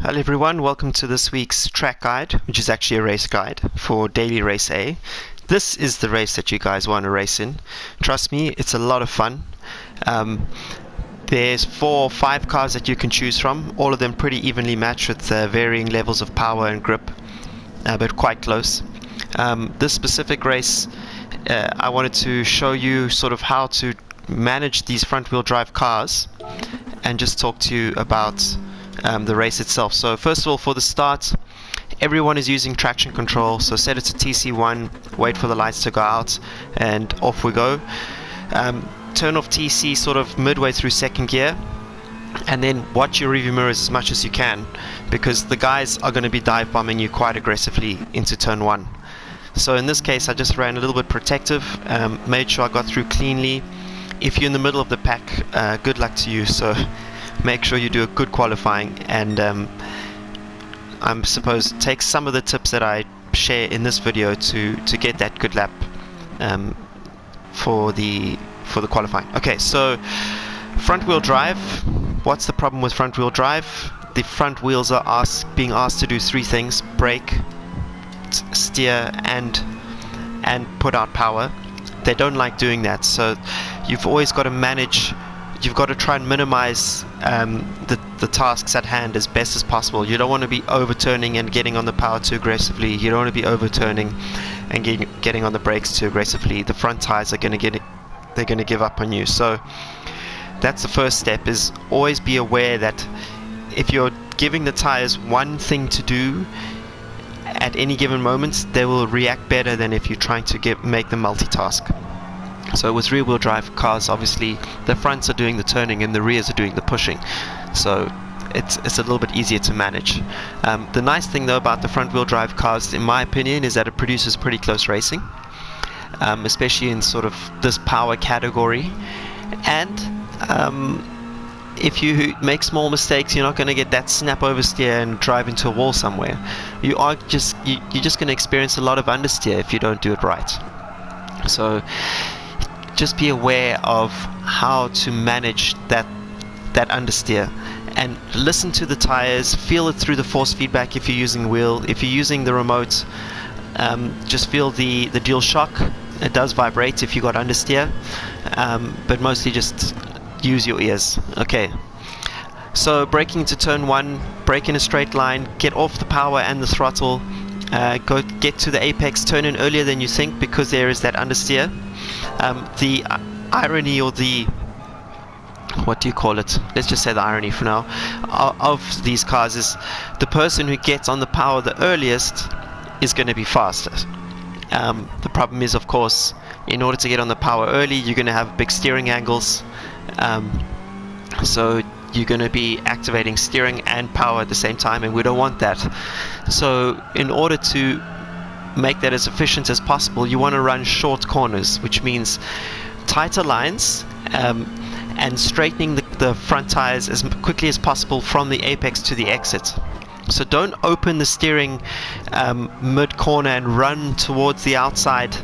Hello everyone, welcome to this week's track guide, which is actually a race guide for daily race A. This is the race that you guys want to race in. Trust me, it's a lot of fun. There's 4 or 5 cars that you can choose from, all of them pretty evenly matched with varying levels of power and grip, but quite close. This specific race, I wanted to show you sort of how to manage these front-wheel drive cars and just talk to you about the race itself. So first of all, for the start, everyone is using traction control, so set it to TC1, wait for the lights to go out, and off we go. Turn off TC sort of midway through second gear, and then watch your rearview mirrors as much as you can, because the guys are going to be dive bombing you quite aggressively into turn 1. So in this case, I just ran a little bit protective, made sure I got through cleanly. If you're in the middle of the pack, good luck to you, so make sure you do a good qualifying, and I'm supposed to take some of the tips that I share in this video to get that good lap for the qualifying. Okay, so front wheel drive. What's the problem with front wheel drive? The front wheels are being asked to do 3 things: brake, steer, and put out power. They don't like doing that, so you've always got to manage. You've got to try and minimize the tasks at hand as best as possible. You don't want to be overturning and getting on the power too aggressively. You don't want to be overturning and getting on the brakes too aggressively. The front tires are going to they're going to give up on you. So that's the first step, is always be aware that if you're giving the tires one thing to do at any given moment, they will react better than if you're trying to make them multitask. So with rear wheel drive cars, obviously the fronts are doing the turning and the rears are doing the pushing, so it's a little bit easier to manage. The nice thing though about the front wheel drive cars, in my opinion, is that it produces pretty close racing, especially in sort of this power category. And if you make small mistakes, you're not going to get that snap oversteer and drive into a wall somewhere. You're just going to experience a lot of understeer if you don't do it right. So just be aware of how to manage that understeer, and listen to the tires, feel it through the force feedback if you're using wheel. If you're using the remote, just feel the dual shock. It does vibrate if you got understeer, but mostly just use your ears. Okay, so braking to turn 1, brake in a straight line, get off the power and the throttle, go get to the apex, turn in earlier than you think because there is that understeer. The irony, or the, what do you call it? Let's just say the irony for now, of these cars is the person who gets on the power the earliest is going to be fastest. The problem is, of course, in order to get on the power early, you're going to have big steering angles. So you're going to be activating steering and power at the same time, and we don't want that. So in order to make that as efficient as possible, you want to run short corners, which means tighter lines, and straightening the front tires as quickly as possible from the apex to the exit. So don't open the steering mid corner and run towards the outside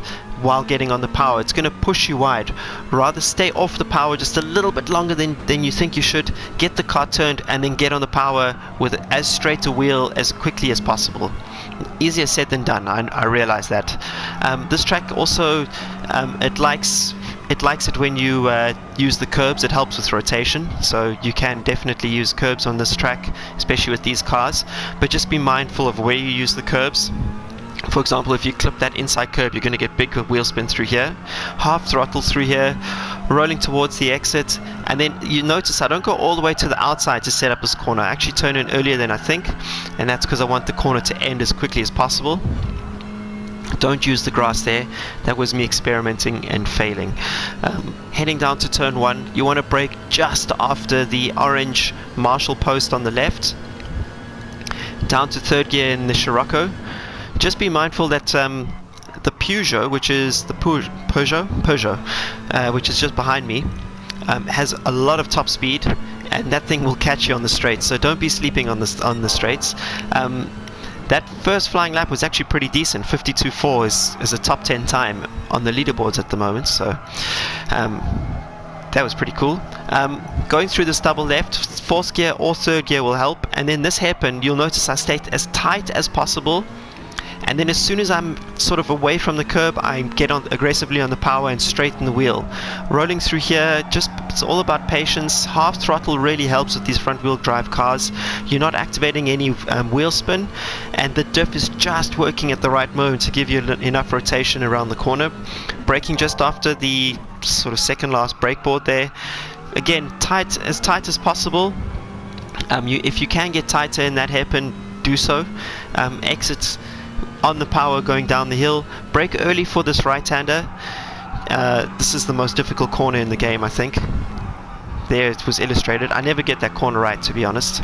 while getting on the power. It's going to push you wide. Rather stay off the power just a little bit longer than you think you should, get the car turned, and then get on the power with as straight a wheel as quickly as possible. Easier said than done, I realize that. This track also, it likes it when you use the curbs. It helps with rotation, so you can definitely use curbs on this track, especially with these cars, but just be mindful of where you use the curbs. For example, if you clip that inside curb, you're going to get big wheel spin through here, half throttle through here, rolling towards the exit, and then you notice I don't go all the way to the outside to set up this corner. I actually turn in earlier than I think, and that's because I want the corner to end as quickly as possible. Don't use the grass there. That was me experimenting and failing. Heading down to turn 1, you want to brake just after the orange Marshall post on the left. Down to third gear in the Scirocco. Just be mindful that the Peugeot, which is the Peugeot, which is just behind me, has a lot of top speed, and that thing will catch you on the straights. So don't be sleeping on the straights. That first flying lap was actually pretty decent. 52.4 is a top 10 time on the leaderboards at the moment. So that was pretty cool. Going through this double left, fourth gear or third gear will help, and then this hairpin, you'll notice I stayed as tight as possible, and then as soon as I'm sort of away from the curb, I get on aggressively on the power and straighten the wheel. Rolling through here, it's all about patience. Half throttle really helps with these front wheel drive cars. You're not activating any wheel spin, and the diff is just working at the right moment to give you enough rotation around the corner. Braking just after the sort of second last brake board there. Again, as tight as possible. If you can get tighter in that hairpin, do so. Exits on the power going down the hill. Brake early for this right-hander. This is the most difficult corner in the game, I think. There it was illustrated. I never get that corner right, to be honest.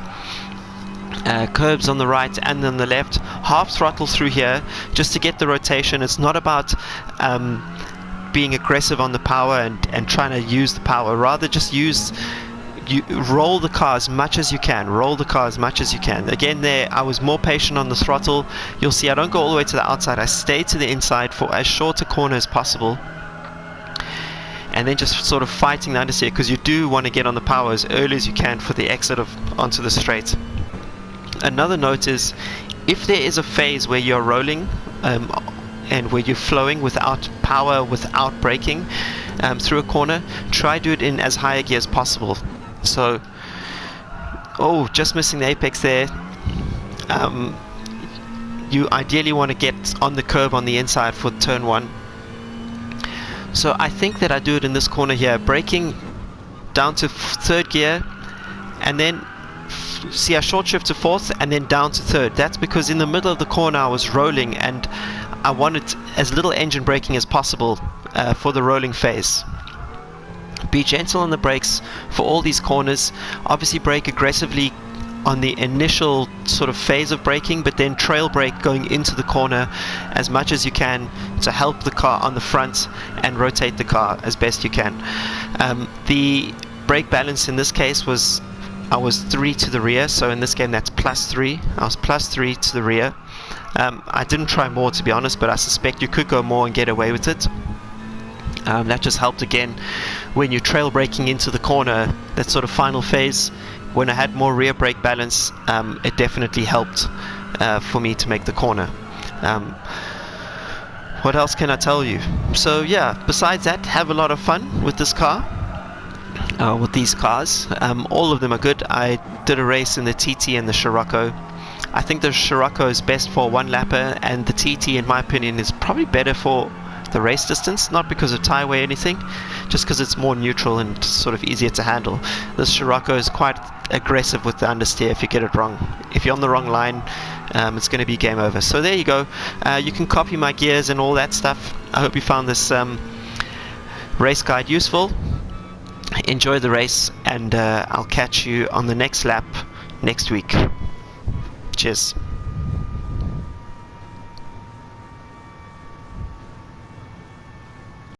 Curbs on the right and on the left. Half throttle through here just to get the rotation. It's not about being aggressive on the power and trying to use the power. Rather just roll the car as much as you can. Roll the car as much as you can. Again, there I was more patient on the throttle. You'll see I don't go all the way to the outside. I stay to the inside for as short a corner as possible, and then just sort of fighting the understeer, because you do want to get on the power as early as you can for the exit onto the straight. Another note is, if there is a phase where you're rolling and where you're flowing without power, without braking through a corner, try do it in as high a gear as possible. So, just missing the apex there. You ideally want to get on the curb on the inside for turn 1. So I think that I do it in this corner here, braking down to third gear, and then see I short shift to fourth and then down to third. That's because in the middle of the corner I was rolling and I wanted as little engine braking as possible for the rolling phase. Be gentle on the brakes for all these corners. Obviously brake aggressively on the initial sort of phase of braking, but then trail brake going into the corner as much as you can to help the car on the front and rotate the car as best you can. The brake balance in this case was, I was 3 to the rear, so in this game that's +3. I was +3 to the rear. I didn't try more, to be honest, but I suspect you could go more and get away with it. That just helped again when you're trail braking into the corner, that sort of final phase. When I had more rear brake balance, it definitely helped for me to make the corner. What else can I tell you? So yeah, besides that, have a lot of fun with this car, with these cars. All of them are good. I did a race in the TT and the Scirocco. I think the Scirocco is best for one lapper, and the TT, in my opinion, is probably better for the race distance, not because of tire wear or anything, just because it's more neutral and sort of easier to handle. The Scirocco is quite aggressive with the understeer if you get it wrong. If you're on the wrong line, it's going to be game over. So there you go. You can copy my gears and all that stuff. I hope you found this race guide useful. Enjoy the race, and I'll catch you on the next lap next week. Cheers.